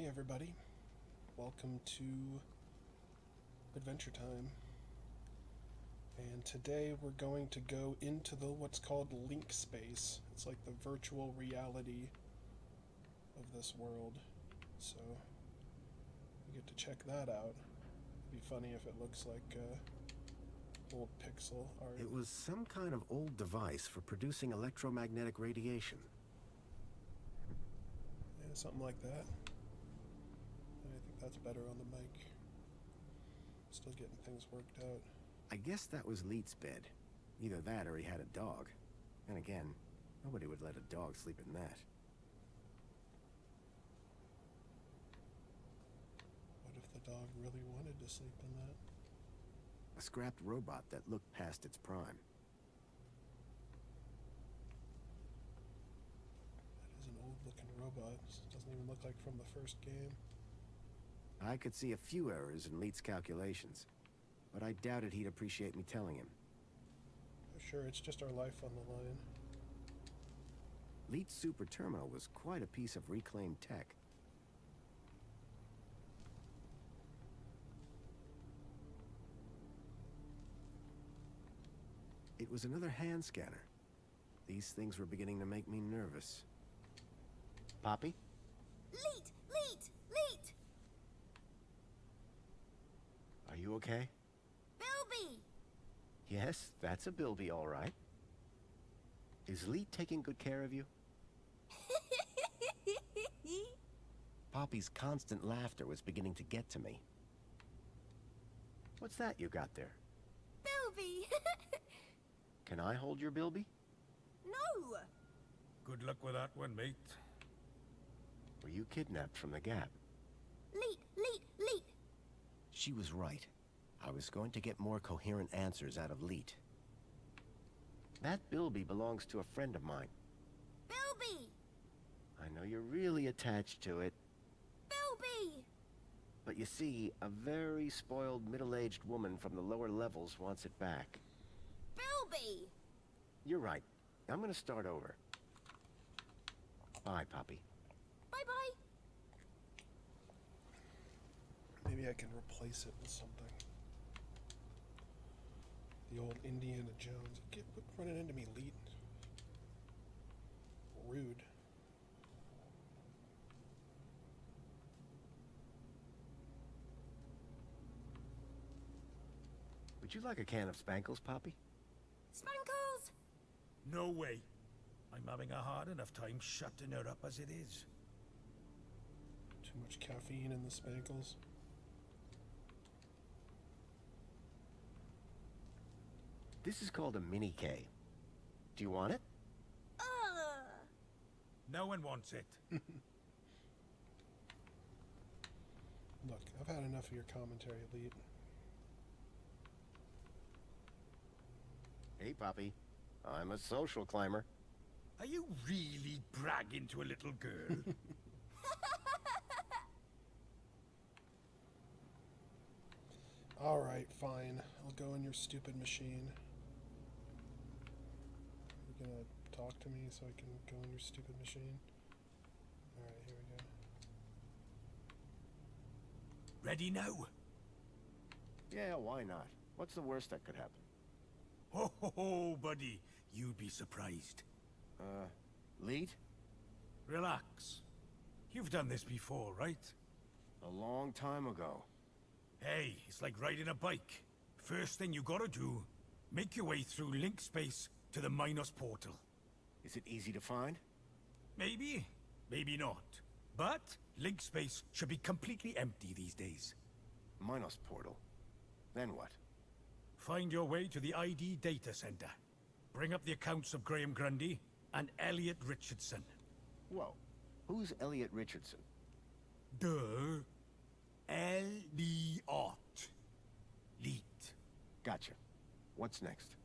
everybody. Welcome to Adventure Time. And today we're going to go into what's called LINC space. It's like the virtual reality of this world. So we get to check that out. It'd be funny if it looks like old pixel art. It was some kind of old device for producing electromagnetic radiation. Yeah, something like that. I think that's better on the mic. Still getting things worked out. I guess that was Leet's bed. Either that or he had a dog. And again, nobody would let a dog sleep in that. What if the dog really wanted to sleep in that? A scrapped robot that looked past its prime. That is an old-looking robot. It doesn't even look like from the first game. I could see a few errors in Leet's calculations, but I doubted he'd appreciate me telling him. Sure, it's just our life on the line. Leet's super terminal was quite a piece of reclaimed tech. It was another hand scanner. These things were beginning to make me nervous. Poppy? Leet! Leet! Leet! Are you okay? Bilby! Yes, that's a Bilby, all right. Is Leet taking good care of you? Poppy's constant laughter was beginning to get to me. What's that you got there? Bilby! Can I hold your Bilby? No! Good luck with that one, mate. Were you kidnapped from the Gap? Leet! Leet! Leet! She was right. I was going to get more coherent answers out of Leet. That Bilby belongs to a friend of mine. Bilby! I know you're really attached to it. Bilby! But you see, a very spoiled middle-aged woman from the lower levels wants it back. Bilby! You're right. I'm gonna start over. Bye, Poppy. Bye-bye. Maybe I can replace it with something. The old Indiana Jones. Quit running into me, Leet. Rude. Would you like a can of Spankles, Poppy? Spankles! No way. I'm having a hard enough time shutting her up as it is. Too much caffeine in the Spankles. This is called a mini K. Do you want it? No one wants it. Look, I've had enough of your commentary, Leet. Hey, Poppy. I'm a social climber. Are you really bragging to a little girl? Alright, fine. I'll go in your stupid machine. You're gonna talk to me so I can go in your stupid machine? Alright, here we go. Ready now? Yeah, why not? What's the worst that could happen? Ho ho ho, buddy. You'd be surprised. Leet? Relax. You've done this before, right? A long time ago. Hey, it's like riding a bike. First thing you gotta do, make your way through LINC space to the Minos portal. Is it easy to find? Maybe, maybe not. But LINC space should be completely empty these days. Minos portal. Then what? Find your way to the ID data center. Bring up the accounts of Graham Grundy and Elliot Richardson. Whoa. Who's Elliot Richardson? Duh. Elliot. Leet. Gotcha. What's next?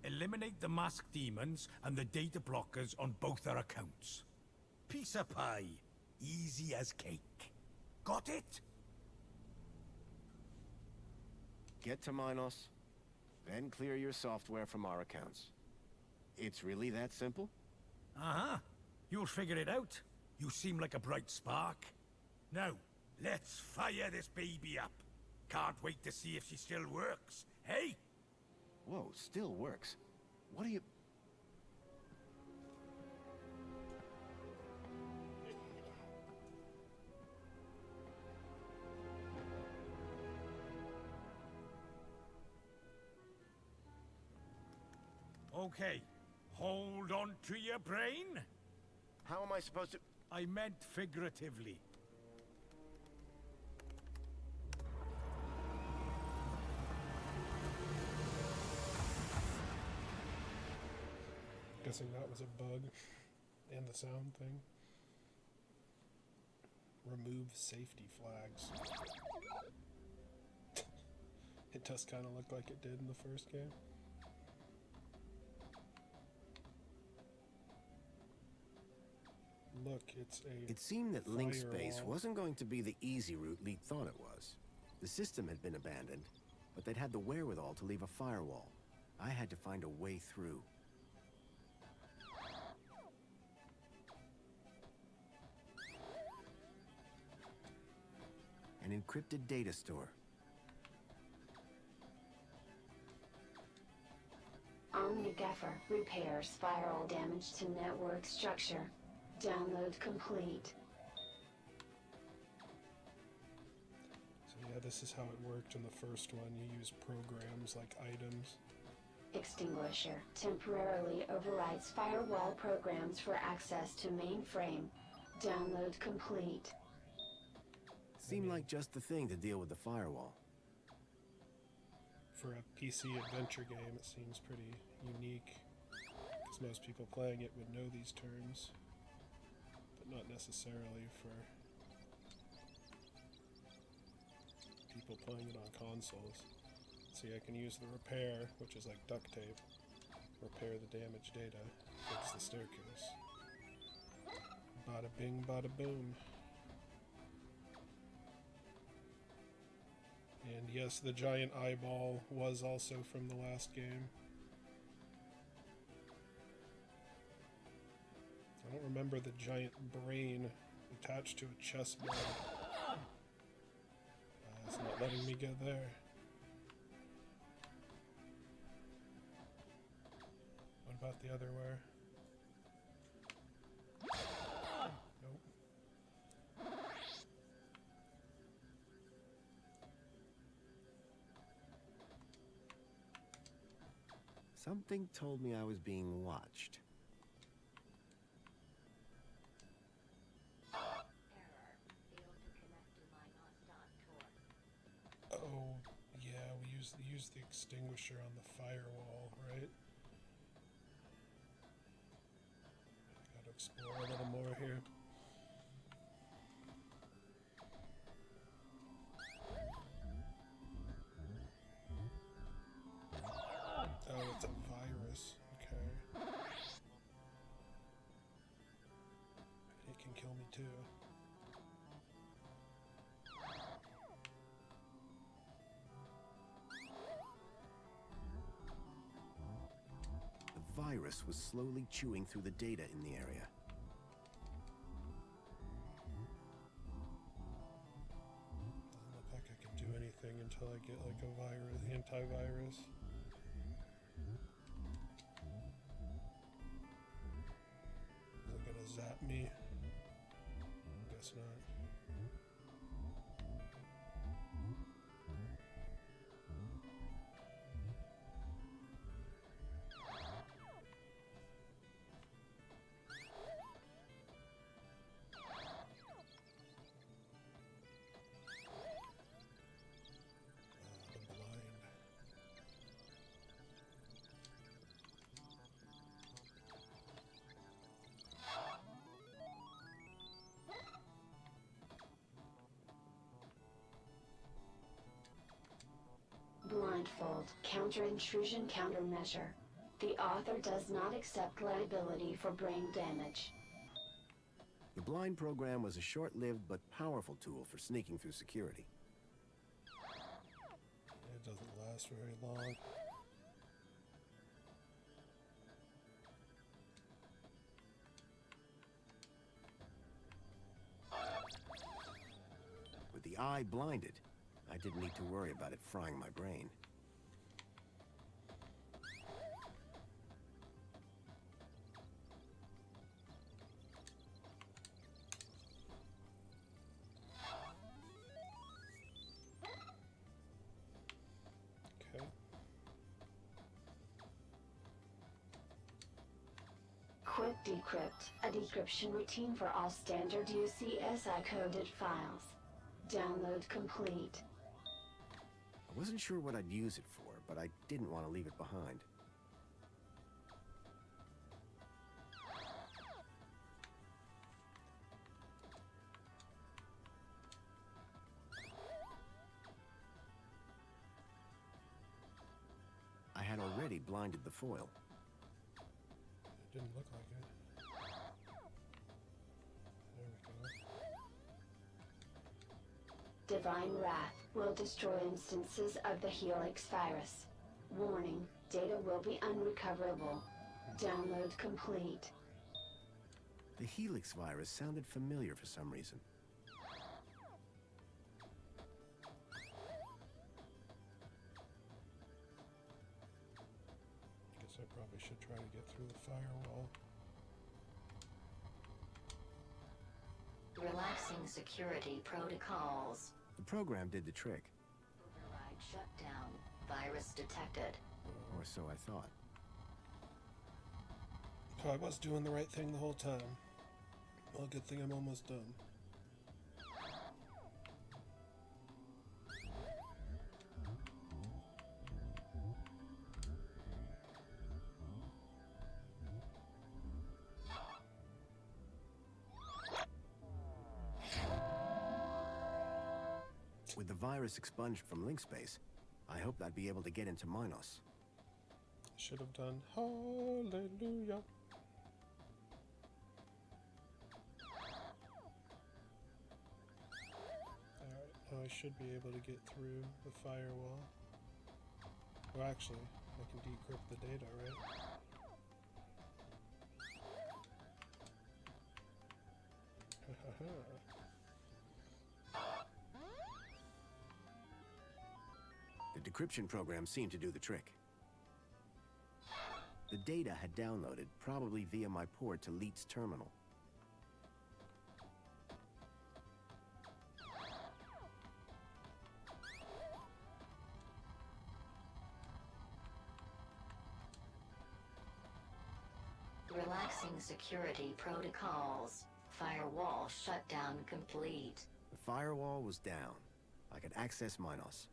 Eliminate the masked demons and the data blockers on both our accounts. Piece of pie. Easy as cake. Got it? Get to Minos, then clear your software from our accounts. It's really that simple? Uh-huh. You'll figure it out. You seem like a bright spark. Now, let's fire this baby up. Can't wait to see if she still works. Hey? Whoa, still works. What do you... Okay, hold on to your brain. How am I supposed to... I meant figuratively. Guessing that was a bug. And the sound thing. Remove safety flags. It does kind of look like it did in the first game. Look, it's a... It seemed that Link Space firewall. wasn't going to be the easy route Leet thought it was. The system had been abandoned, but they'd had the wherewithal to leave a firewall. I had to find a way through. An encrypted data store. Omni-Gaffer repairs firewall damage to network structure. Download complete. So yeah, this is how it worked in the first one. You use programs like items. Extinguisher temporarily overrides firewall programs for access to mainframe. Download complete. Seemed like just the thing to deal with the firewall. For a PC adventure game, it seems pretty unique. Because most people playing it would know these terms. But not necessarily for people playing it on consoles. See, I can use the repair, which is like duct tape. Repair the damaged data, fix the staircase. Bada bing, bada boom. And yes, the giant eyeball was also from the last game. I don't remember the giant brain attached to a chessboard. It's not letting me go there. What about the otherware? Nope. Something told me I was being watched. Oh, yeah, we use the extinguisher on the firewall, right? Gotta explore a little more here. Oh, it's a virus. Okay. It can kill me too. The virus was slowly chewing through the data in the area. Doesn't look like I can do anything until I get like a virus, antivirus. Is it gonna zap me? Guess not. The blind. Blindfold counter-intrusion countermeasure. The author does not accept liability for brain damage. The blind program was a short-lived but powerful tool for sneaking through security. It doesn't last very long. the eye blinded. I didn't need to worry about it frying my brain. Okay. Quick Decrypt, a decryption routine for all standard UCSI coded files. Download complete. I wasn't sure what I'd use it for, but I didn't want to leave it behind. I had already blinded the foil. It didn't look like it. There we go. Divine Wrath will destroy instances of the Helix virus. Warning, data will be unrecoverable. Download complete. The Helix virus sounded familiar for some reason. Guess I probably should try to get through the firewall. Relaxing security protocols. The program did the trick, Override shutdown. Virus detected. or so I thought. So I was doing the right thing the whole time. Well, good thing I'm almost done. With the virus expunged from link space, I hoped I'd be able to get into Minos. Should have done hallelujah. Alright, now I should be able to get through the firewall. Well, actually, I can decrypt the data, right? The decryption program seemed to do the trick. The data had downloaded, probably via my port to Leet's terminal. Relaxing security protocols. Firewall shutdown complete. The firewall was down. I could access Minos.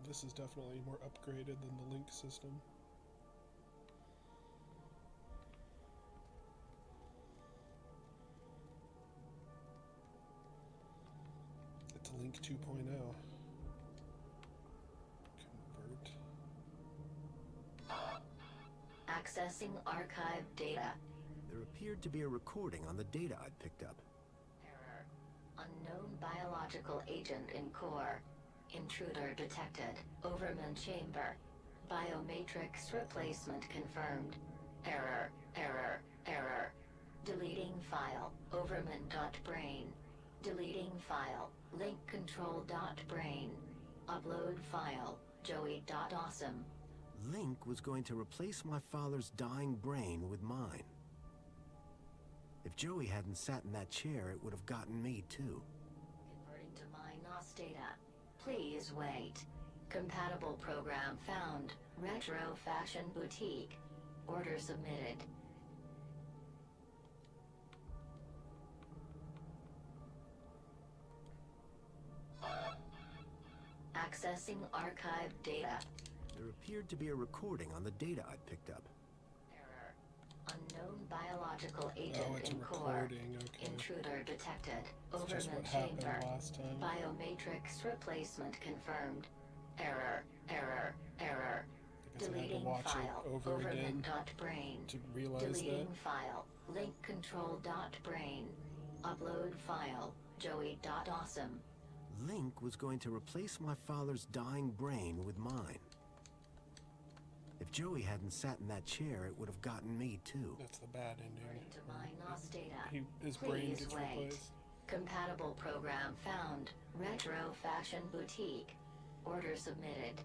This is definitely more upgraded than the Link system. It's Link 2.0. Convert. Accessing archive data. There appeared to be a recording on the data I'd picked up. Error. Unknown biological agent in core. Intruder detected. Overman chamber. Biomatrix replacement confirmed. Error. Error. Error. Deleting file. Overman.brain. Deleting file. Link control.brain. Upload file. Joey.awesome. Link was going to replace my father's dying brain with mine. If Joey hadn't sat in that chair, it would have gotten me too. Converting to Minos data. Please wait. Compatible program found. Retro Fashion Boutique. Order submitted. Accessing archive data. There appeared to be a recording on the data I'd picked up. Error. Unknown biological agent Oh, it's a in core. recording, okay. Intruder detected. It's just Overman what happened chamber. last time. Biomatrix replacement confirmed. Error, error, error. I guess I had to Deleting watch file. it over again Overman.brain. to realize Deleting that. file. Link control.brain. Upload file. Joey.awesome. Link was going to replace my father's dying brain with mine. If Joey hadn't sat in that chair, it would have gotten me too. That's the bad ending. According to my NOS data. His brain Please gets wait. replaced. Compatible program found. Retro Fashion Boutique. Order submitted.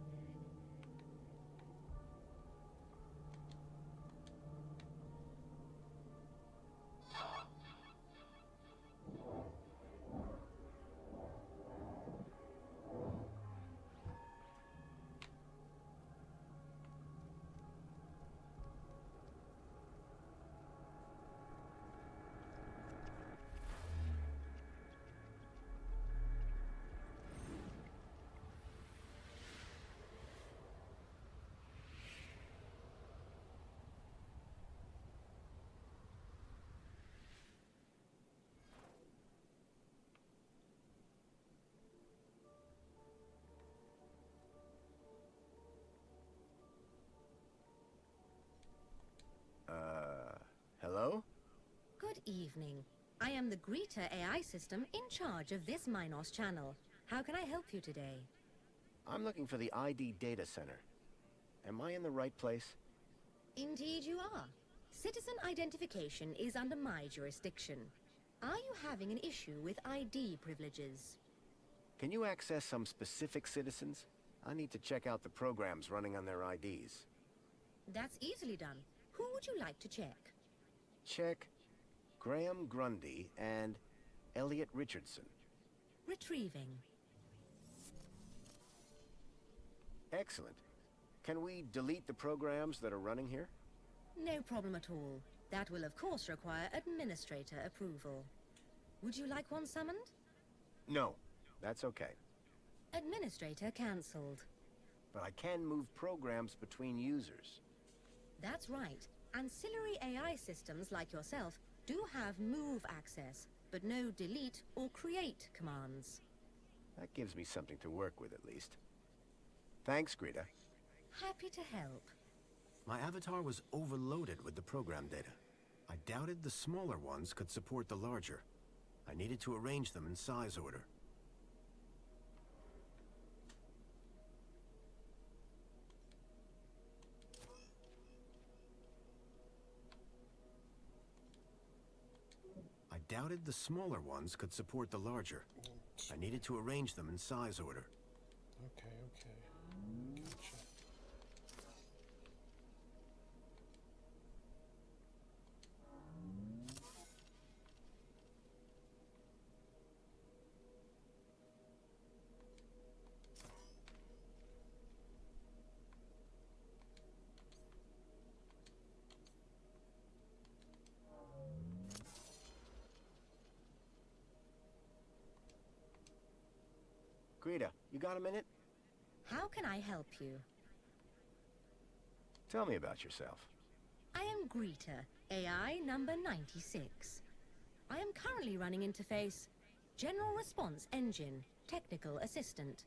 Hello? Good evening. I am the Greta AI system in charge of this Minos channel. How can I help you today? I'm looking for the ID data center. Am I in the right place? Indeed you are. Citizen identification is under my jurisdiction. Are you having an issue with ID privileges? Can you access some specific citizens? I need to check out the programs running on their IDs. That's easily done. Who would you like to check? Check Graham Grundy and Elliot Richardson. Retrieving. Excellent. Can we delete the programs that are running here? No problem at all. That will of course require administrator approval. Would you like one summoned? No, that's okay. Administrator cancelled. But I can move programs between users. That's right. Ancillary AI systems like yourself do have move access, but no delete or create commands. That gives me something to work with at least. Thanks, Greta. Happy to help. My avatar was overloaded with the program data. I doubted the smaller ones could support the larger. I needed to arrange them in size order. I doubted the smaller ones could support the larger. I needed to arrange them in size order. Okay, gotcha. Greta, you got a minute? How can I help you? Tell me about yourself. I am Greta, AI number 96. I am currently running interface General Response Engine, Technical Assistant.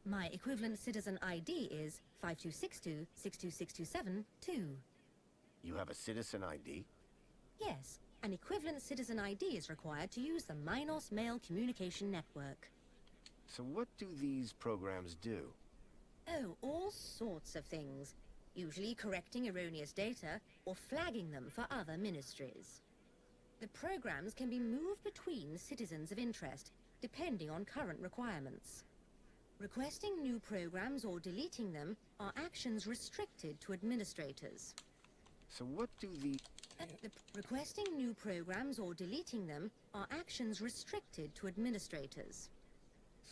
My equivalent citizen ID is 5262-62627-2. You have a citizen ID? Yes, an equivalent citizen ID is required to use the Minos Mail Communication Network. So what do these programs do? Oh, all sorts of things. Usually correcting erroneous data or flagging them for other ministries. The programs can be moved between citizens of interest, depending on current requirements. Requesting new programs or deleting them are actions restricted to administrators. So what do the... Requesting new programs or deleting them are actions restricted to administrators.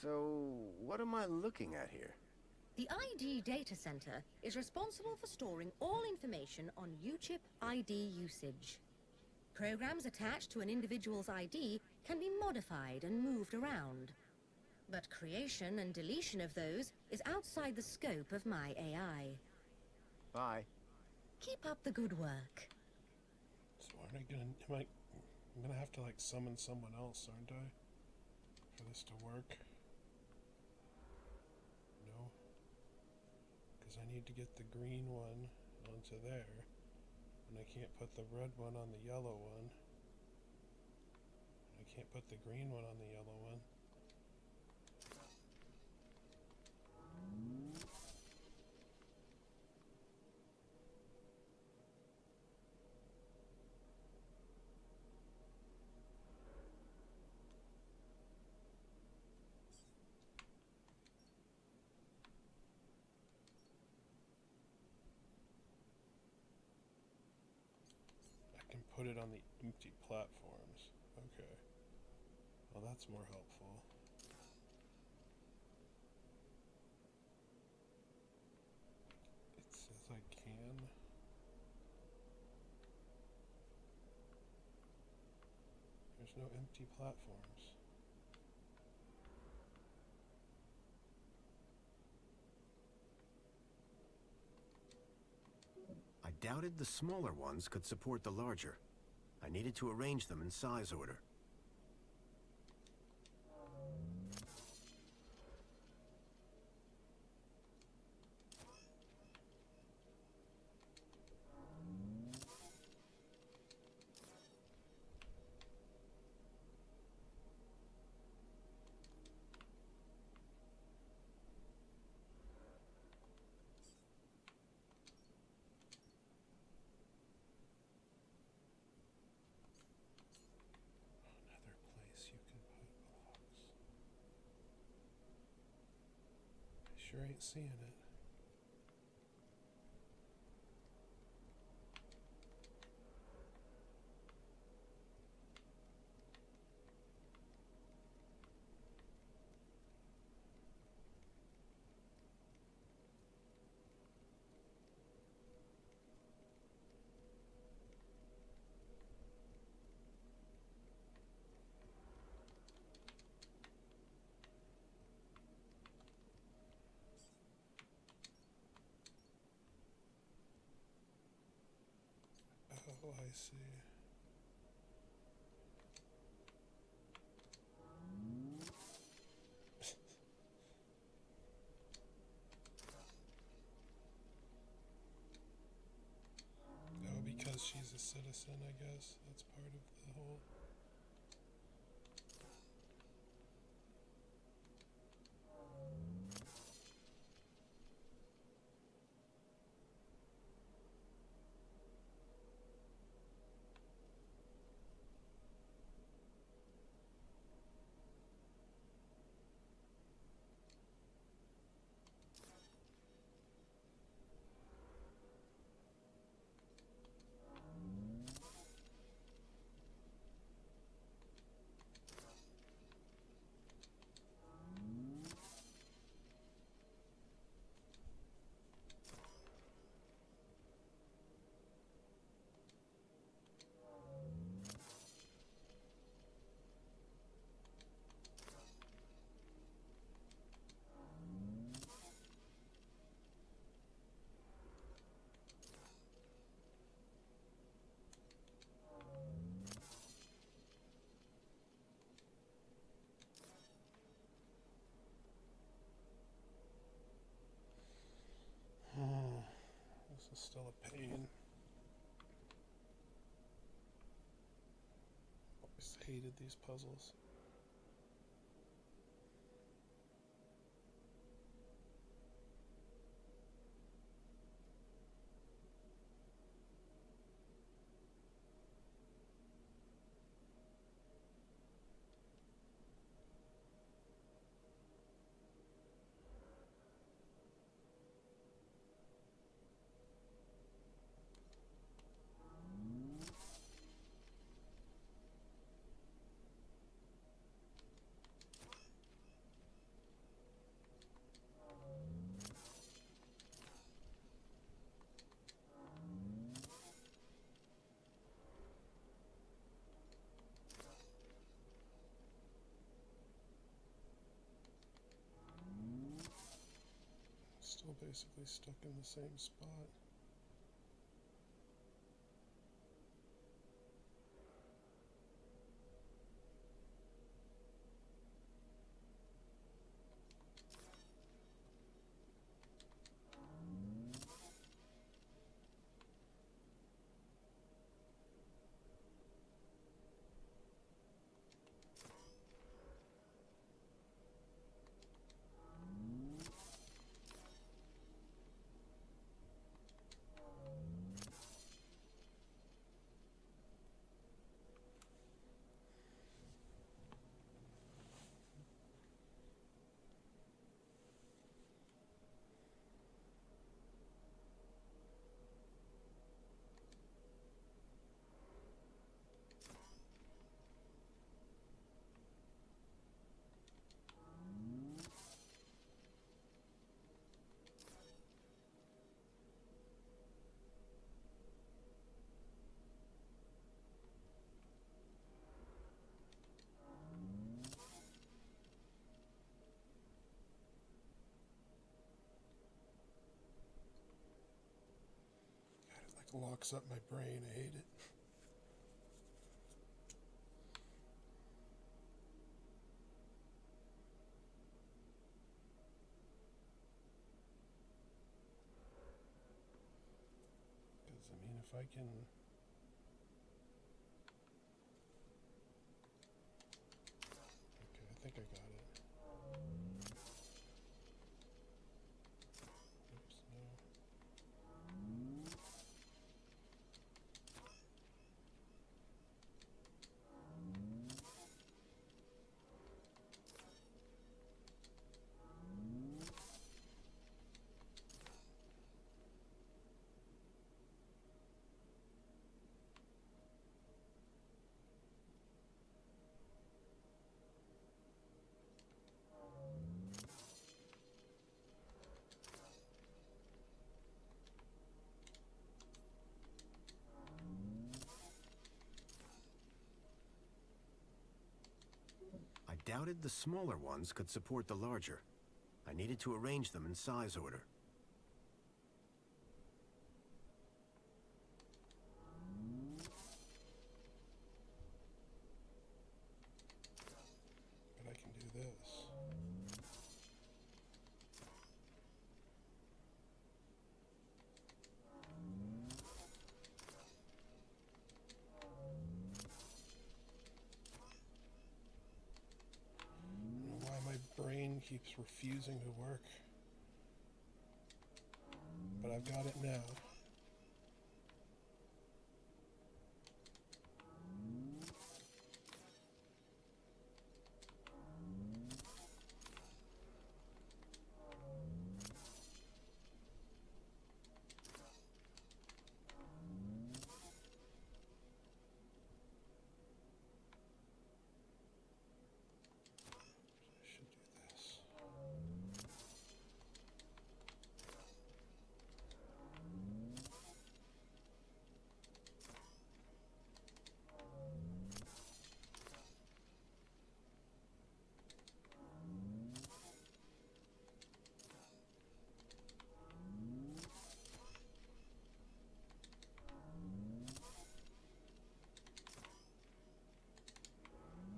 So what am I looking at here? The ID Data Center is responsible for storing all information on UChip ID usage. Programs attached to an individual's ID can be modified and moved around. But creation and deletion of those is outside the scope of my AI. Bye. Keep up the good work. So aren't I gonna... I'm gonna have to, like, summon someone else, aren't I? For this to work? No? Because I need to get the green one onto there. And I can't put the red one on the yellow one. I can't put the green one on the yellow one. I can put it on the empty platforms. Okay. Well, that's more helpful. It says I can. There's no empty platforms. I doubted the smaller ones could support the larger. I needed to arrange them in size order. Another place you can put blocks. I sure ain't seeing it. Oh, I see. Oh, because she's a citizen, I guess. That's part of the whole. This is still a pain. Always hated these puzzles. Still basically stuck in the same spot. locks up my brain. I hate it. Because, I mean, if I can... Okay, I think I got it. Oops, no. I doubted the smaller ones could support the larger. I needed to arrange them in size order. But I can do this. I don't know why my brain keeps refusing to work. But I've got it now. I should do this.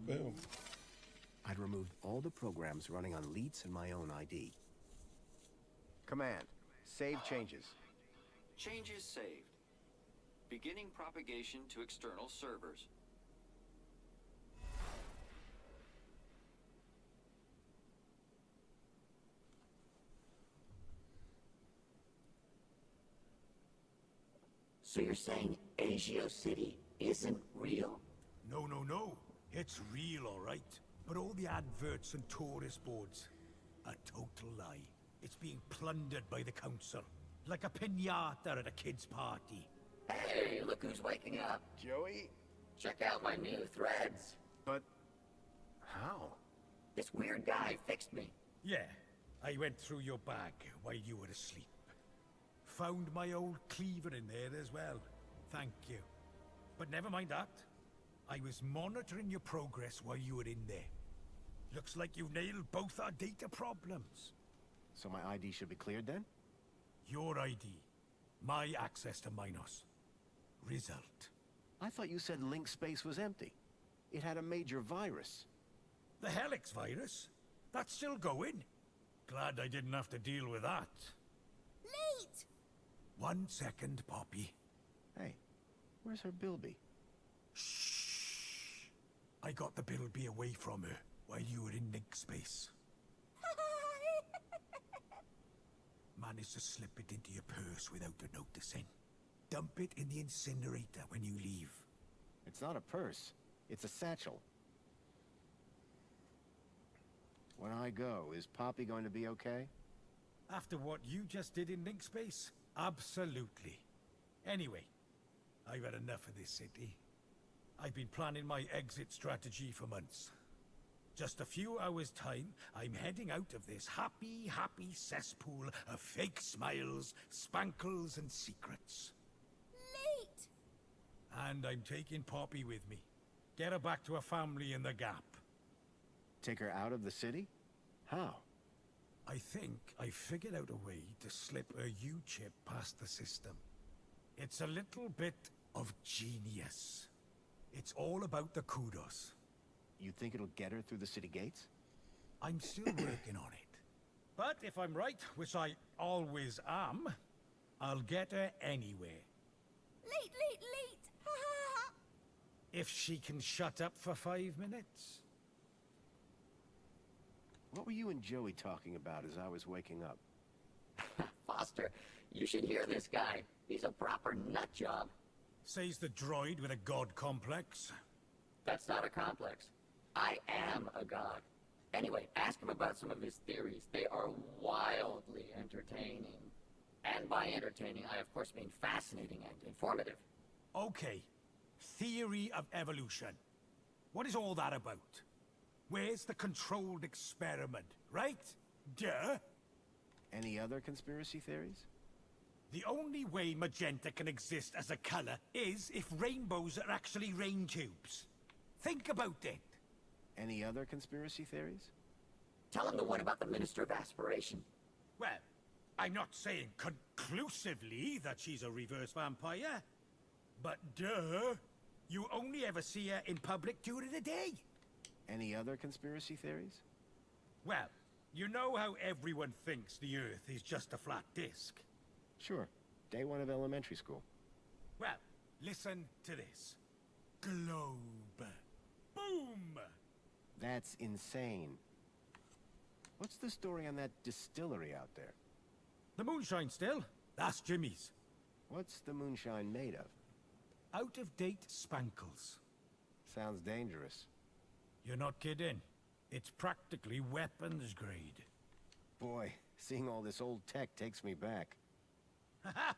Boom. I'd removed all the programs running on Leets and my own ID. Command. Save changes. Changes saved. Beginning propagation to external servers. So you're saying Agio City isn't real? No, no, no. It's real, all right. But all the adverts and tourist boards, a total lie. It's being plundered by the council, like a piñata at a kid's party. Hey, look who's waking up. Joey? Check out my new threads. But... how? This weird guy fixed me. Yeah, I went through your bag while you were asleep. Found my old cleaver in there as well. Thank you. But never mind that. I was monitoring your progress while you were in there. Looks like you've nailed both our data problems. So my ID should be cleared then? Your ID. My access to Minos. Result. I thought you said Link space was empty. It had a major virus. The Helix virus? That's still going? Glad I didn't have to deal with that. Late! 1 second, Poppy. Hey, where's her Bilby? Shh. I got the Bilby away from her while you were in Link space. Managed to slip it into your purse without her noticing. Dump it in the incinerator when you leave. It's not a purse. It's a satchel. When I go, is Poppy going to be okay? After what you just did in Link space? Absolutely. Anyway, I've had enough of this city. I've been planning my exit strategy for months. Just a few hours' time, I'm heading out of this happy cesspool of fake smiles, spankles, and secrets. Late! And I'm taking Poppy with me. Get her back to her family in the Gap. Take her out of the city? How? I think I figured out a way to slip her U-chip past the system. It's a little bit of genius. It's all about the kudos. You think it'll get her through the city gates? I'm still working on it. But if I'm right, which I always am, I'll get her anywhere. Late, late, late! Ha ha ha! If she can shut up for 5 minutes. What were you and Joey talking about as I was waking up? Foster, you should hear this guy. He's a proper nut job. Says the droid with a god complex. That's not a complex. I am a god. Anyway, ask him about some of his theories. They are wildly entertaining. And by entertaining, I of course mean fascinating and informative. Okay. Theory of evolution. What is all that about? Where's the controlled experiment, right? Duh! Any other conspiracy theories? The only way magenta can exist as a color is if rainbows are actually rain tubes. Think about it. Any other conspiracy theories? Tell him the one about the Minister of Aspiration. Well, I'm not saying conclusively that she's a reverse vampire. But duh! You only ever see her in public during the day. Any other conspiracy theories? Well, you know how everyone thinks the Earth is just a flat disk? Sure. Day one of elementary school. Well, listen to this. Globe. Boom! That's insane. What's the story on that distillery out there? The moonshine still? That's Jimmy's. What's the moonshine made of? Out-of-date spankles. Sounds dangerous. You're not kidding. It's practically weapons grade. Boy, seeing all this old tech takes me back. Haha!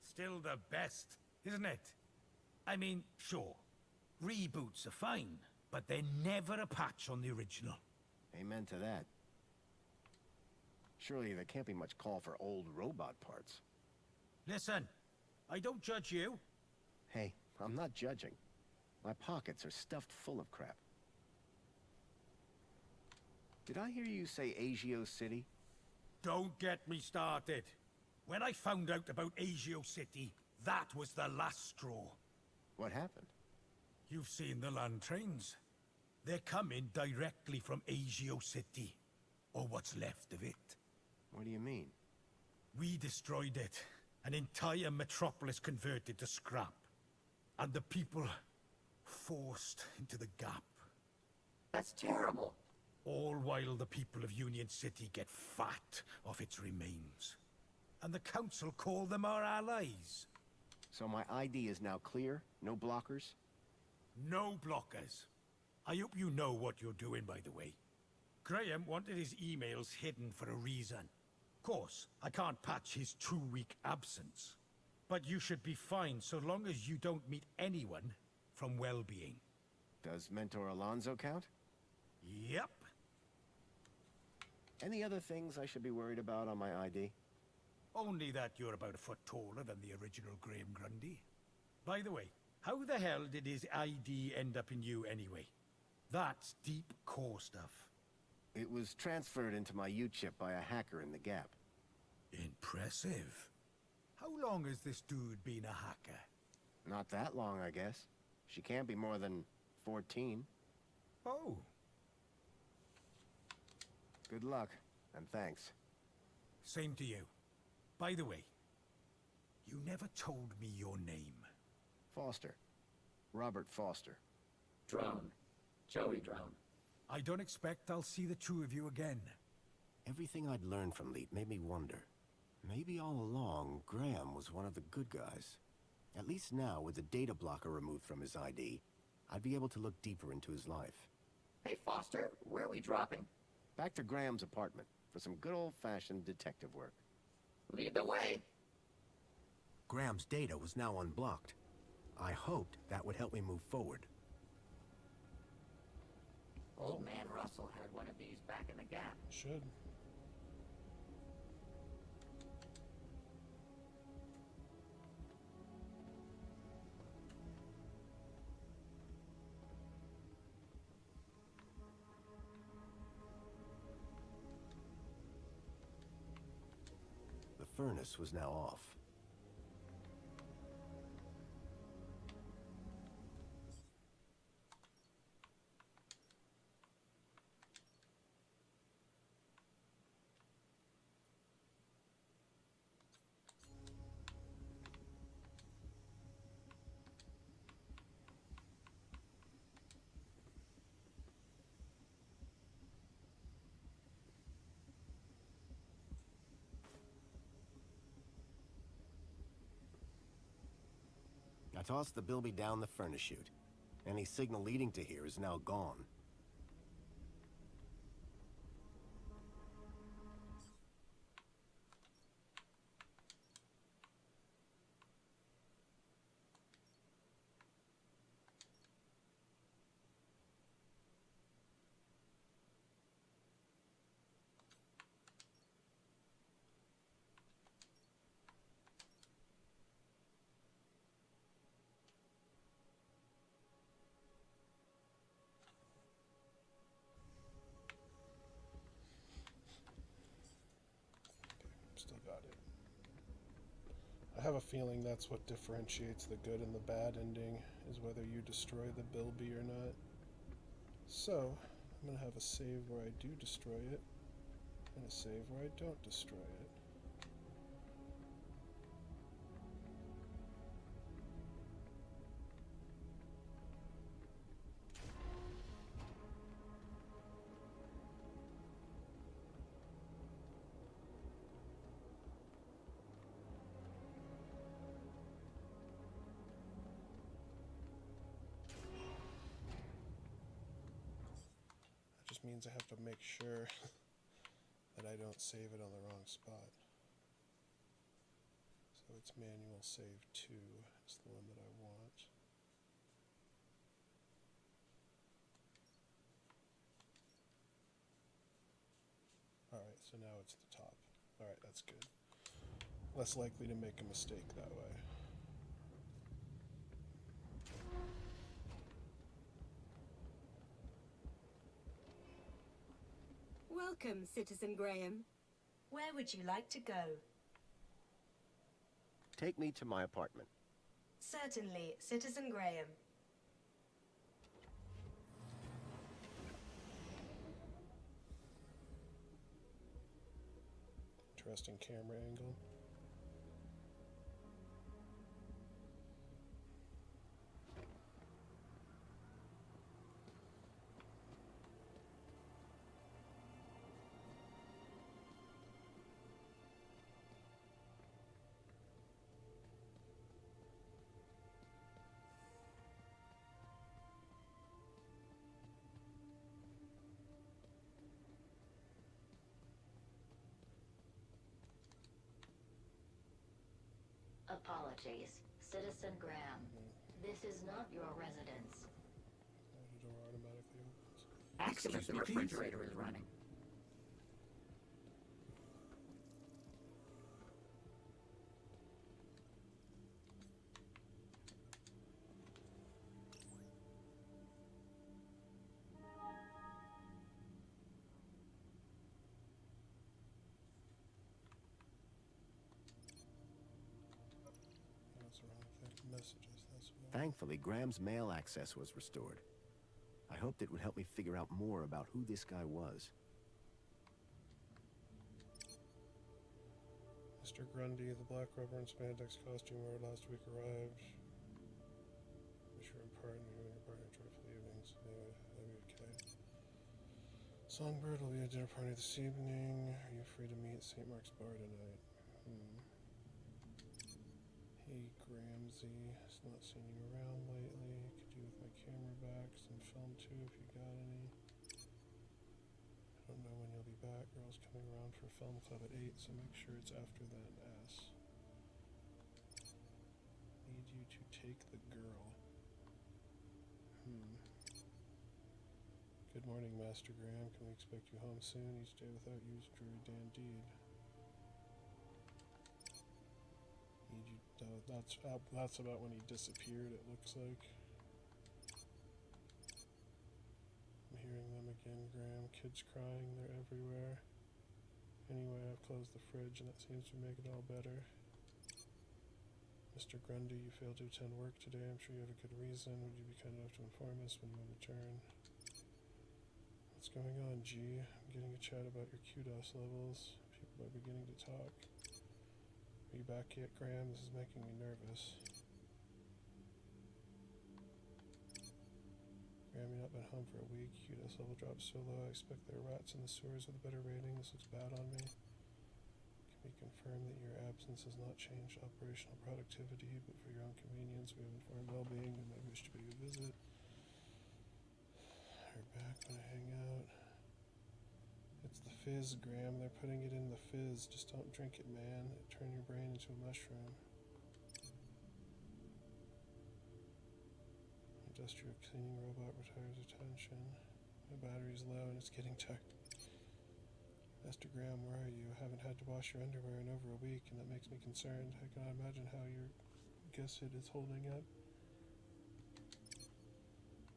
Still the best, isn't it? I mean, sure. Reboots are fine, but they're never a patch on the original. Amen to that. Surely there can't be much call for old robot parts. Listen, I don't judge you. Hey, I'm not judging. My pockets are stuffed full of crap. Did I hear you say Agio City? Don't get me started. When I found out about Agio City, that was the last straw. What happened? You've seen the land trains. They're coming directly from Agio City. Or what's left of it. What do you mean? We destroyed it. An entire metropolis converted to scrap. And the people forced into the gap. That's terrible. All while the people of Union City get fat off its remains. And the council call them our allies. So my ID is now clear? No blockers? No blockers. I hope you know what you're doing, by the way. Graham wanted his emails hidden for a reason. Of course, I can't patch his 2-week absence. But you should be fine so long as you don't meet anyone from well-being. Does Mentor Alonso count? Yep. Any other things I should be worried about on my ID? Only that you're about a foot taller than the original Graham Grundy. By the way, how the hell did his ID end up in you anyway? That's deep core stuff. It was transferred into my U-chip by a hacker in the Gap. Impressive. How long has this dude been a hacker? Not that long, I guess. She can't be more than 14. Oh. Good luck, and thanks. Same to you. By the way, you never told me your name. Foster. Robert Foster. Drone. Joey Drone. I don't expect I'll see the two of you again. Everything I'd learned from Leet made me wonder. Maybe all along, Graham was one of the good guys. At least now, with the data blocker removed from his ID, I'd be able to look deeper into his life. Hey, Foster, where are we dropping? Back to Graham's apartment for some good old-fashioned detective work. Lead the way. Graham's data was now unblocked. I hoped that would help me move forward. Old man Russell had one of these back in the Gap. Should. The furnace was now off. I tossed the bilby down the furnace chute. Any signal leading to here is now gone. Still got it. I have a feeling that's what differentiates the good and the bad ending, is whether you destroy the bilby or not. So, I'm going to have a save where I do destroy it, and a save where I don't destroy it. Means I have to make sure that I don't save it on the wrong spot. So it's manual save 2 is the one that I want. Alright, so now it's the top. Alright, that's good. Less likely to make a mistake that way. Welcome, Citizen Graham. Where would you like to go? Take me to my apartment. Certainly, Citizen Graham. Interesting camera angle. Apologies, Citizen Graham. This is not your residence. The door automatically opens. Ask him if the refrigerator is running. Messages, that's what Thankfully, Graham's mail access was restored. I hoped it would help me figure out more about who this guy was. Mr. Grundy, the black rubber and spandex costume wore last week arrived. Wish you were in your partner joyful evenings. Anyway, that'd be okay. Songbird will be at dinner party this evening. Are you free to meet at St. Mark's Bar tonight? Hey, Gramsy. It's not seen you around lately. Could do with my camera back. Some film too, if you got any. I don't know when you'll be back. Girl's coming around for film club at 8, so make sure it's after then. S. Need you to take the girl. Good morning, Master Graham. Can we expect you home soon? Each day without you is dreary Dan deed. Need you. That's about when he disappeared. It looks like. I'm hearing them again, Graham. Kids crying. They're everywhere. Anyway, I've closed the fridge, and that seems to make it all better. Mr. Grundy, you failed to attend work today. I'm sure you have a good reason. Would you be kind enough to inform us when you return? What's going on, G? I'm getting a chat about your kudos levels. People are beginning to talk. Are you back yet, Graham? This is making me nervous. Graham, you've not been home for a week. Kudos level dropped so low. I expect there are rats in the sewers with a better rating. This looks bad on me. Can we confirm that your absence has not changed operational productivity, but for your own convenience, we have informed well-being and may wish to pay you a visit. You're back when I hang out. It's the fizz, Graham. They're putting it in the fizz. Just don't drink it, man. It'll turn your brain into a mushroom. Industrial cleaning robot retires attention. My battery's low and it's getting tired. Master Graham, where are you? I haven't had to wash your underwear in over a week, and that makes me concerned. I cannot imagine how your Gusset is holding up.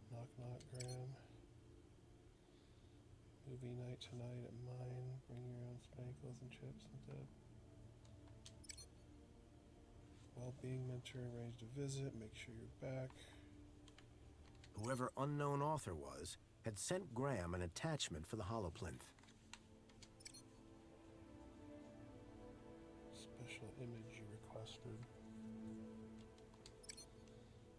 Knock knock, Graham. Movie night tonight at mine. Bring your own spankles and chips and dip. Well-being mentor arranged a visit. Make sure you're back. Whoever unknown author was had sent Graham an attachment for the holoplinth. Special image you requested.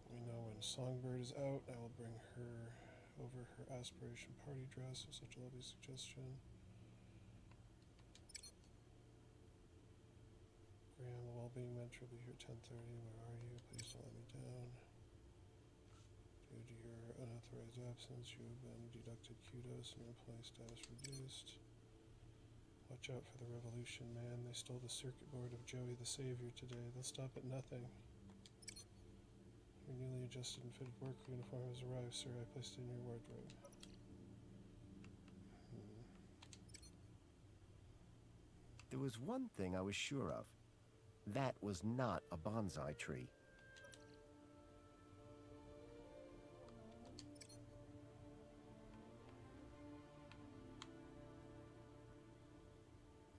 We know when Songbird is out, I will bring her over her aspiration party dress. Such a lovely suggestion. Graham, the well-being mentor will be here at 10:30. Where are you? Please don't let me down. Due to your unauthorized absence, you have been deducted kudos and your employee status reduced. Watch out for the revolution, man. They stole the circuit board of Joey the Savior today. They'll stop at nothing. Your newly adjusted and fitted work uniform has arrived, sir. I placed it in your wardrobe. There was one thing I was sure of. That was not a bonsai tree.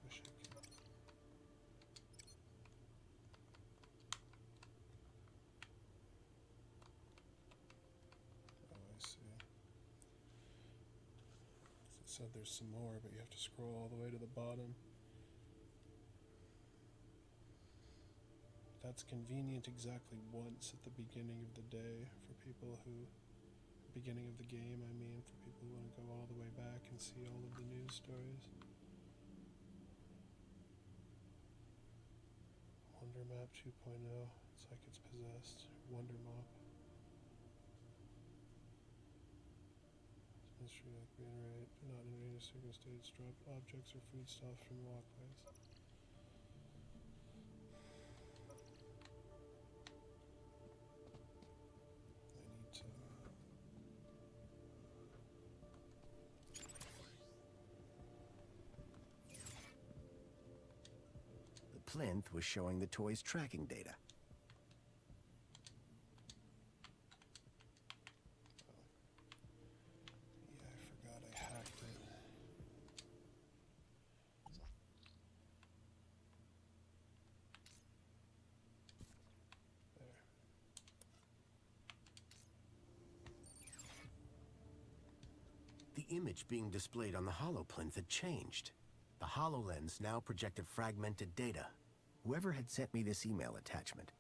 Wish I could. Oh, I see. It said there's some more, but you have to scroll all the way to the bottom. That's convenient exactly once at the beginning of the day for people who, beginning of the game, I mean, for people who want to go all the way back and see all of the news stories. Wonder Map 2.0, it's like it's possessed. Wonder Mop. Mystery like being right. Do not in any circumstance drop objects or foodstuffs from walkways. The plinth was showing the toy's tracking data. Yeah, I forgot I hacked it. There. The image being displayed on the holoplinth had changed. The HoloLens now projected fragmented data. Whoever had sent me this email attachment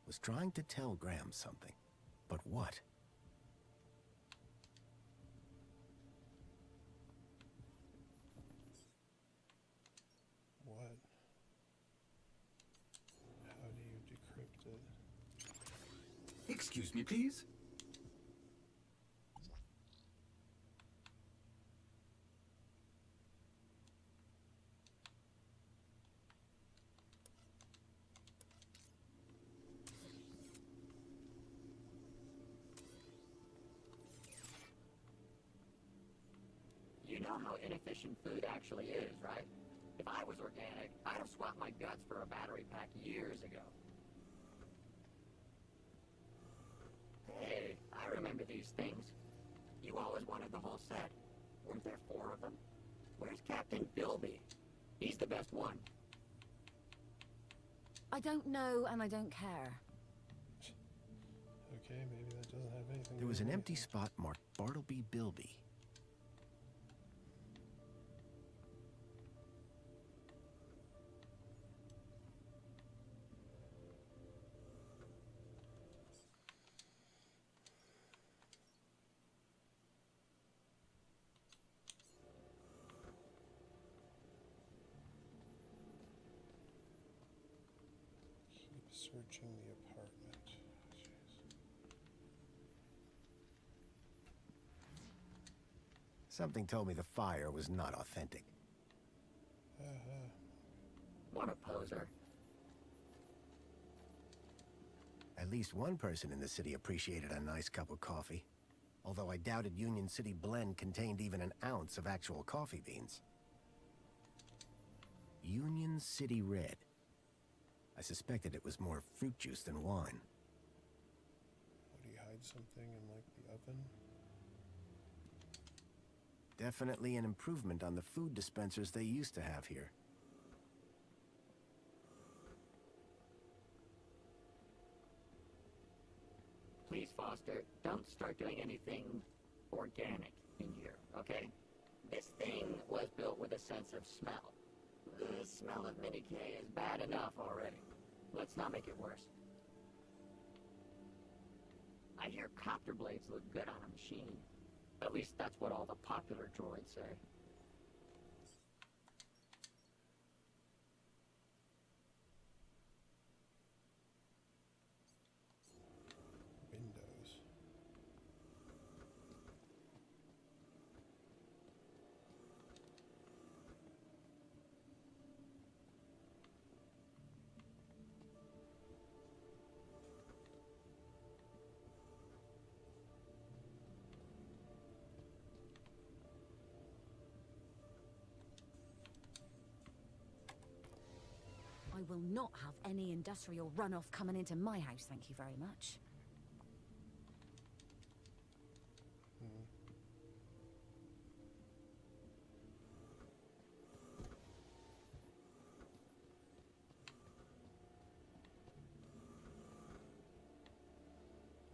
was trying to tell Graham something. But what? What? How do you decrypt it? Excuse me, please? You know how inefficient food actually is, right? If I was organic, I'd have swapped my guts for a battery pack years ago. Hey, I remember these things. You always wanted the whole set. Weren't there 4 of them? Where's Captain Bilby? He's the best one. I don't know and I don't care. Okay, maybe that doesn't have anything. There was an empty spot marked Bartleby Bilby. Searching the apartment. Jeez. Something told me the fire was not authentic. What a poser. At least one person in the city appreciated a nice cup of coffee. Although I doubted Union City Blend contained even an ounce of actual coffee beans. Union City Red. I suspected it was more fruit juice than wine. Would he hide something in, like, the oven? Definitely an improvement on the food dispensers they used to have here. Please, Foster, don't start doing anything organic in here, okay? This thing was built with a sense of smell. The smell of Mini-K is bad enough already. Let's not make it worse. I hear copter blades look good on a machine. At least that's what all the popular droids say. Windows. I will not have any industrial runoff coming into my house, thank you very much.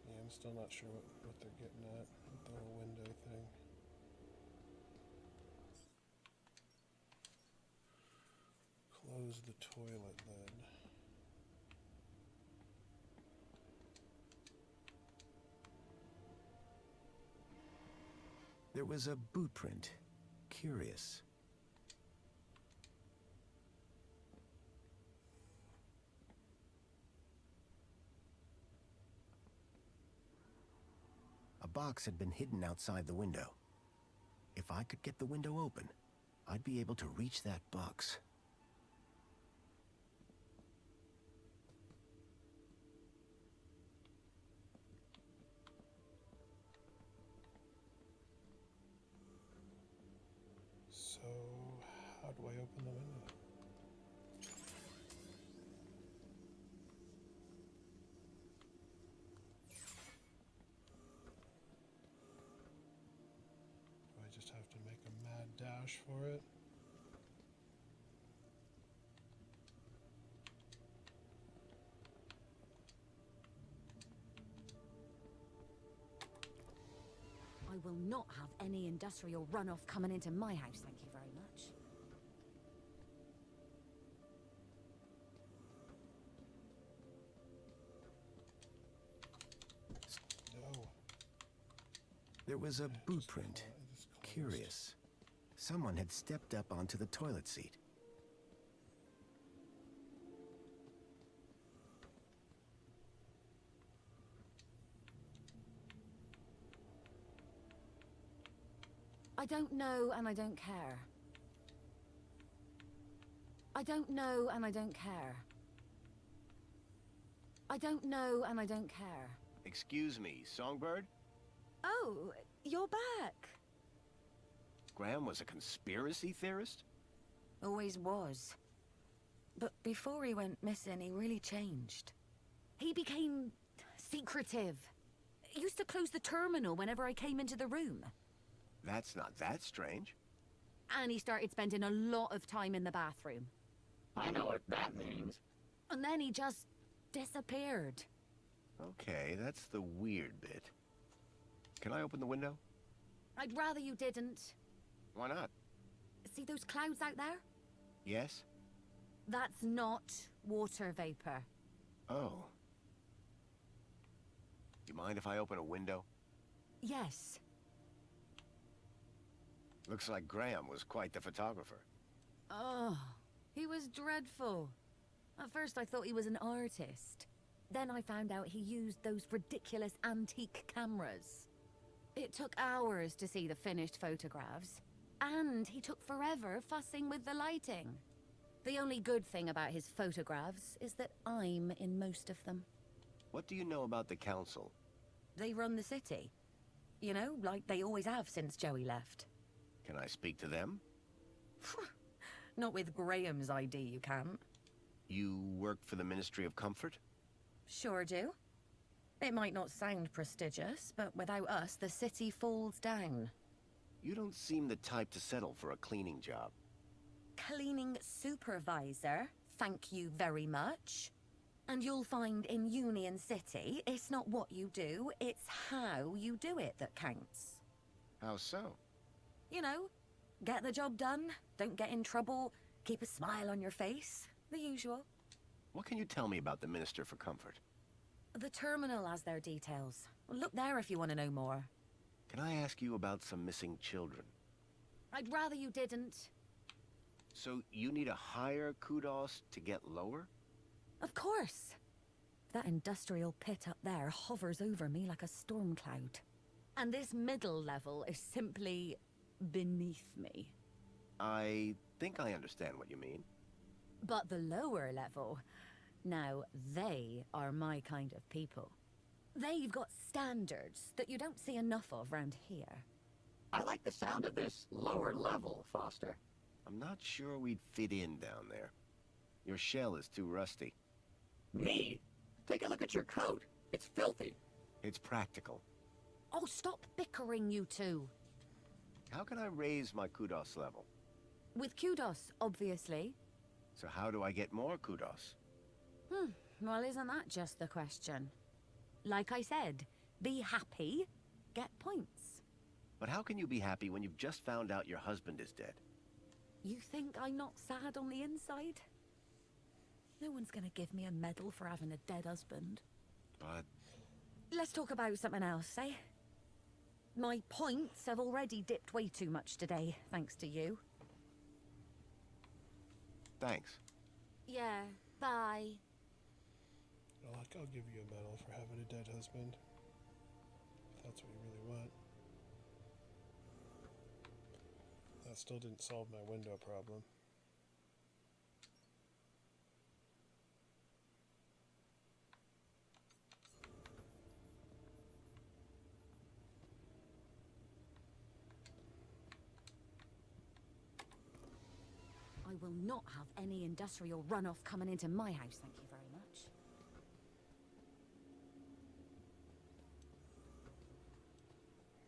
Yeah, I'm still not sure what they're getting at with the whole window thing. Close the toilet lid. There was a boot print. Curious. A box had been hidden outside the window. If I could get the window open, I'd be able to reach that box. So, how do I open the window? Do I just have to make a mad dash for it? I will not have any industrial runoff coming into my house, thank you very much. No. There was a boot print. Curious. Someone had stepped up onto the toilet seat. I don't know and I don't care. I don't know and I don't care. I don't know and I don't care. Excuse me, Songbird? Oh, you're back. Graham was a conspiracy theorist? Always was. But before he went missing, he really changed. He became secretive. He used to close the terminal whenever I came into the room. That's not that strange. And he started spending a lot of time in the bathroom. I know what that means. And then he just disappeared. Okay, that's the weird bit. Can I open the window? I'd rather you didn't. Why not? See those clouds out there? Yes? That's not water vapor. Oh. You mind if I open a window? Yes. Looks like Graham was quite the photographer. Oh, he was dreadful. At first I thought he was an artist. Then I found out he used those ridiculous antique cameras. It took hours to see the finished photographs, and he took forever fussing with the lighting. The only good thing about his photographs is that I'm in most of them. What do you know about the council? They run the city. You know, like they always have since Joey left. Can I speak to them? Not with Graham's ID, you can't. You work for the Ministry of Comfort? Sure do. It might not sound prestigious, but without us, the city falls down. You don't seem the type to settle for a cleaning job. Cleaning supervisor, thank you very much. And you'll find in Union City, it's not what you do, it's how you do it that counts. How so? You know, get the job done, don't get in trouble, keep a smile on your face, the usual. What can you tell me about the Minister for Comfort? The terminal has their details. Look there if you want to know more. Can I ask you about some missing children? I'd rather you didn't. So you need a higher kudos to get lower? Of course. That industrial pit up there hovers over me like a storm cloud. And this middle level is simply beneath me. I think I understand what you mean. But the lower level, now they are my kind of people. They've got standards that you don't see enough of round here. I like the sound of this lower level, Foster. I'm not sure we'd fit in down there. Your shell is too rusty. Me? Take a look at your coat. It's filthy. It's practical. Oh, stop bickering, you two. How can I raise my kudos level? With kudos, obviously. So how do I get more kudos? Well, isn't that just the question? Like I said, be happy, get points. But how can you be happy when you've just found out your husband is dead? You think I'm not sad on the inside? No one's gonna give me a medal for having a dead husband. But... Let's talk about something else, eh? My points have already dipped way too much today, thanks to you. Thanks. Yeah, bye. I'll give you a medal for having a dead husband. If that's what you really want. That still didn't solve my window problem. I will not have any industrial runoff coming into my house, thank you very much.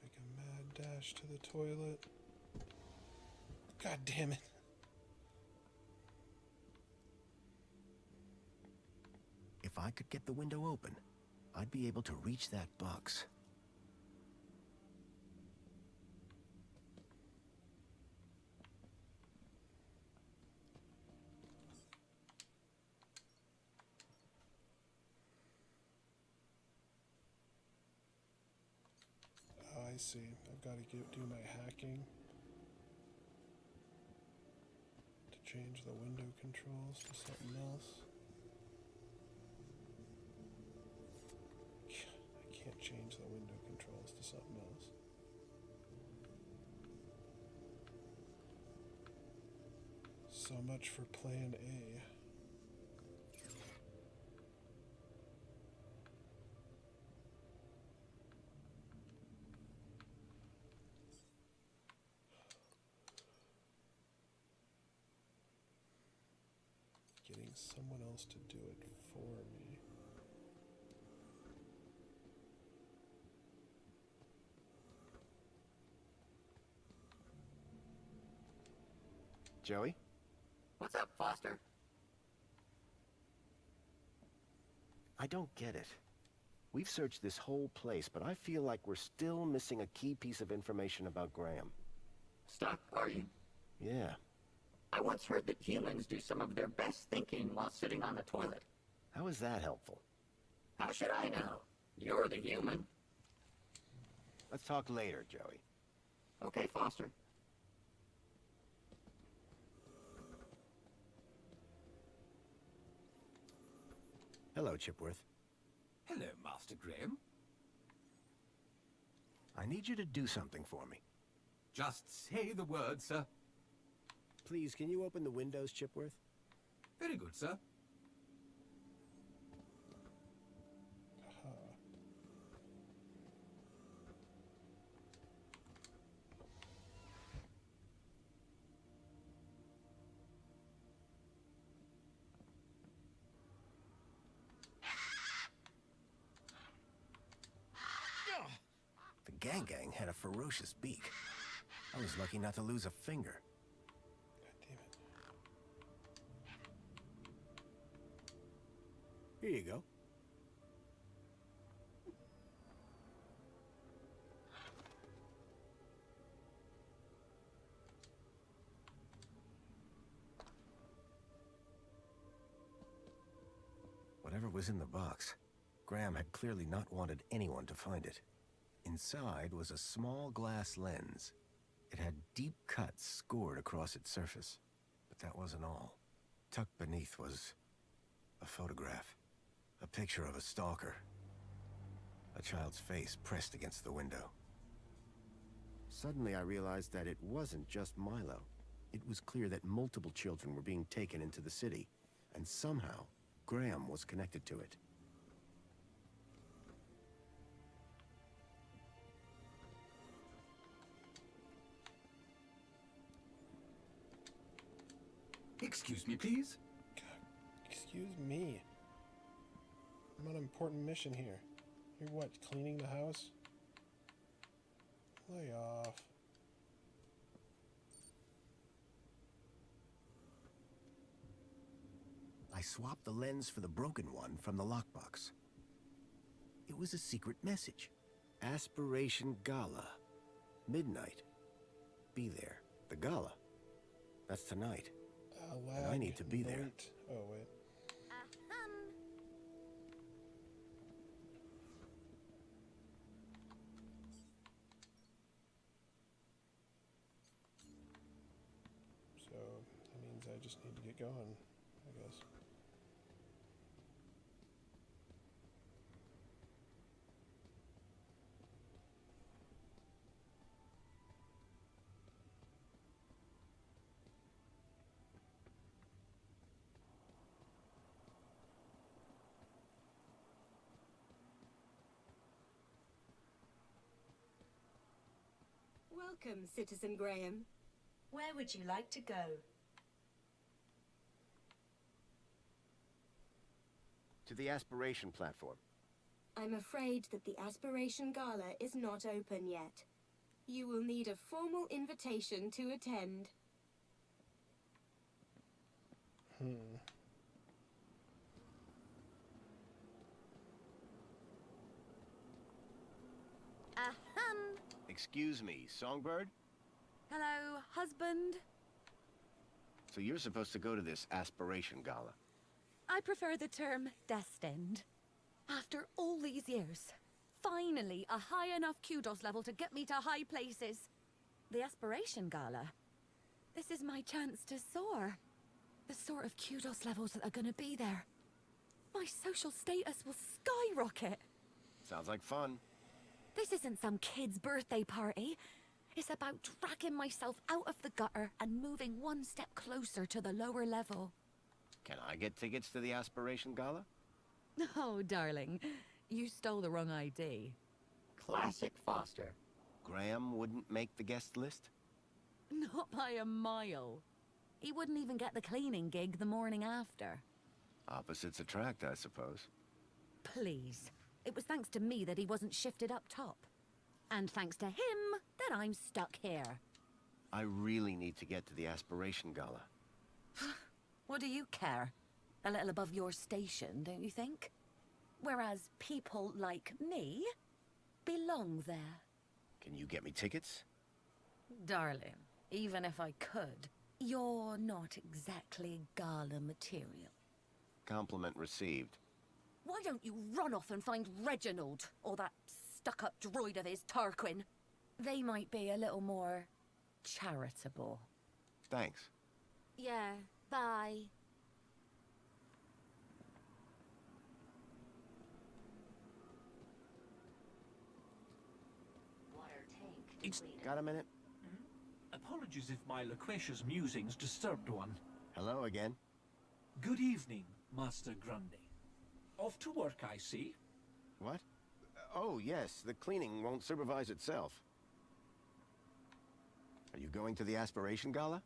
Make a mad dash to the toilet. God damn it. If I could get the window open, I'd be able to reach that box. I see. I've got to do my hacking to change the window controls to something else. I can't change the window controls to something else. So much for plan A. Getting someone else to do it for me. Joey? What's up, Foster? I don't get it. We've searched this whole place, but I feel like we're still missing a key piece of information about Graham. Stuck, are you? Yeah. I once heard that humans do some of their best thinking while sitting on the toilet. How is that helpful? How should I know? You're the human. Let's talk later, Joey. Okay, Foster. Hello, Chipworth. Hello, Master Graham. I need you to do something for me. Just say the word, sir. Please, can you open the windows, Chipworth? Very good, sir. The gang had a ferocious beak. I was lucky not to lose a finger. God damn it. Here you go. Whatever was in the box, Graham had clearly not wanted anyone to find it. Inside was a small glass lens. It had deep cuts scored across its surface. But that wasn't all. Tucked beneath was a photograph. A picture of a stalker. A child's face pressed against the window. Suddenly I realized that it wasn't just Milo. It was clear that multiple children were being taken into the city, and somehow Graham was connected to it. Excuse me, please. Excuse me. I'm on an important mission here. You're what, cleaning the house? Lay off. I swapped the lens for the broken one from the lockbox. It was a secret message. Aspiration Gala. Midnight. Be there. The gala. That's tonight. And I need to be there. Oh, wait. So, that means I just need to get going, I guess. Welcome, Citizen Graham. Where would you like to go? To the aspiration platform. I'm afraid that the Aspiration Gala is not open yet. You will need a formal invitation to attend. Ahem. Excuse me, Songbird? Hello, husband. So you're supposed to go to this aspiration gala. I prefer the term destined. After all these years, finally a high enough kudos level to get me to high places. The Aspiration Gala. This is my chance to soar. The sort of kudos levels that are gonna be there. My social status will skyrocket. Sounds like fun. This isn't some kid's birthday party. It's about dragging myself out of the gutter and moving one step closer to the lower level. Can I get tickets to the aspiration gala? Oh, darling, you stole the wrong ID. Classic Foster. Graham wouldn't make the guest list? Not by a mile. He wouldn't even get the cleaning gig the morning after. Opposites attract, I suppose. Please. It was thanks to me that he wasn't shifted up top. And thanks to him that I'm stuck here. I really need to get to the aspiration gala. What do you care? A little above your station, don't you think? Whereas people like me belong there. Can you get me tickets? Darling, even if I could, you're not exactly gala material. Compliment received. Why don't you run off and find Reginald, or that stuck-up droid of his, Tarquin? They might be a little more charitable. Thanks. Yeah, bye. Got a minute? Apologies if my loquacious musings disturbed one. Hello again. Good evening, Master Grundy. Off to work, I see. What? Oh, yes, the cleaning won't supervise itself. Are you going to the Aspiration Gala?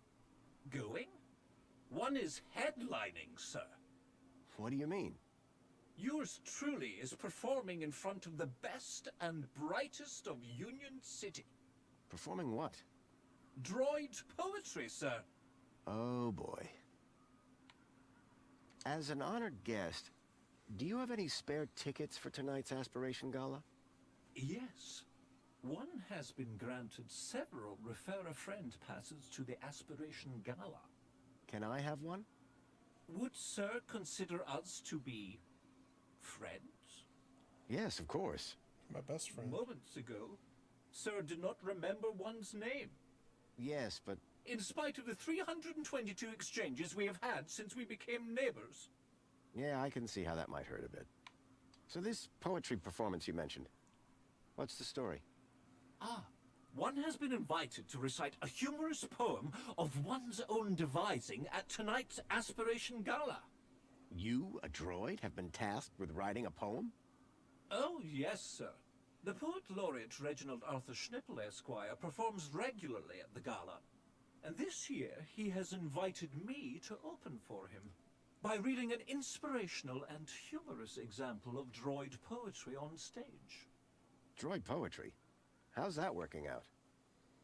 Going? One is headlining, sir. What do you mean? Yours truly is performing in front of the best and brightest of Union City. Performing what? Droid poetry, sir. Oh, boy. As an honored guest, do you have any spare tickets for tonight's Aspiration Gala? Yes. One has been granted several refer-a-friend passes to the Aspiration Gala. Can I have one? Would Sir consider us to be friends? Yes, of course. My best friend. Moments ago, Sir did not remember one's name. Yes, but... In spite of the 322 exchanges we have had since we became neighbors. Yeah, I can see how that might hurt a bit. So this poetry performance you mentioned, what's the story? One has been invited to recite a humorous poem of one's own devising at tonight's Aspiration Gala. You, a droid, have been tasked with writing a poem? Oh, yes, sir. The poet laureate Reginald Arthur Schnipple, Esquire, performs regularly at the gala. And this year, he has invited me to open for him by reading an inspirational and humorous example of droid poetry on stage. Droid poetry? How's that working out?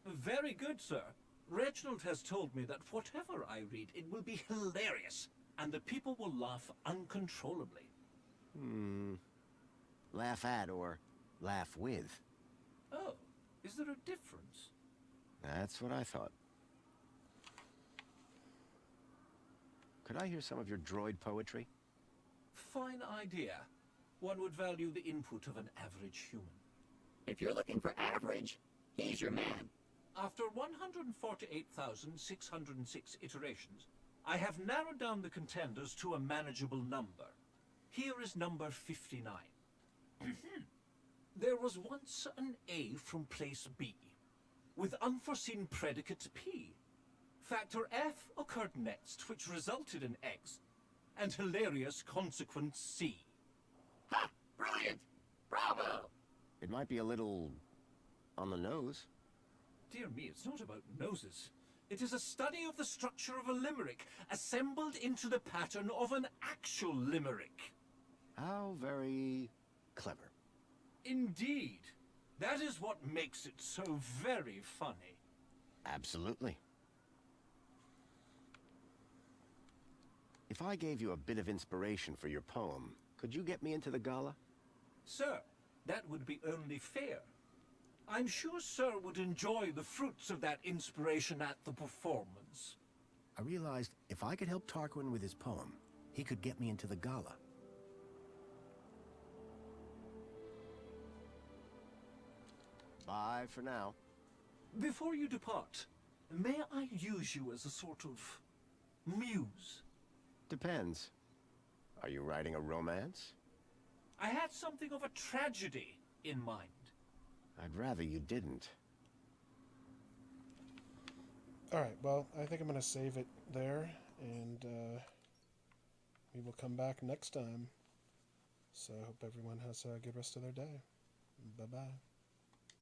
Very good, sir. Reginald has told me that whatever I read, it will be hilarious, and the people will laugh uncontrollably. Laugh at or laugh with? Oh, is there a difference? That's what I thought. Could I hear some of your droid poetry? Fine idea. One would value the input of an average human. If you're looking for average, he's your man. After 148,606 iterations, I have narrowed down the contenders to a manageable number. Here is number 59. There was once an A from place B, with unforeseen predicate P. Factor F occurred next, which resulted in X, and hilarious consequence C. Ha! Brilliant! Bravo! It might be a little... on the nose. Dear me, it's not about noses. It is a study of the structure of a limerick, assembled into the pattern of an actual limerick. How very clever. Indeed. That is what makes it so very funny. Absolutely. If I gave you a bit of inspiration for your poem, could you get me into the gala? Sir, that would be only fair. I'm sure Sir would enjoy the fruits of that inspiration at the performance. I realized if I could help Tarquin with his poem, he could get me into the gala. Bye for now. Before you depart, may I use you as a sort of muse? Depends. Are you writing a romance? I had something of a tragedy in mind. I'd rather you didn't. Alright, well, I think I'm going to save it there, and we will come back next time. So I hope everyone has a good rest of their day. Bye-bye.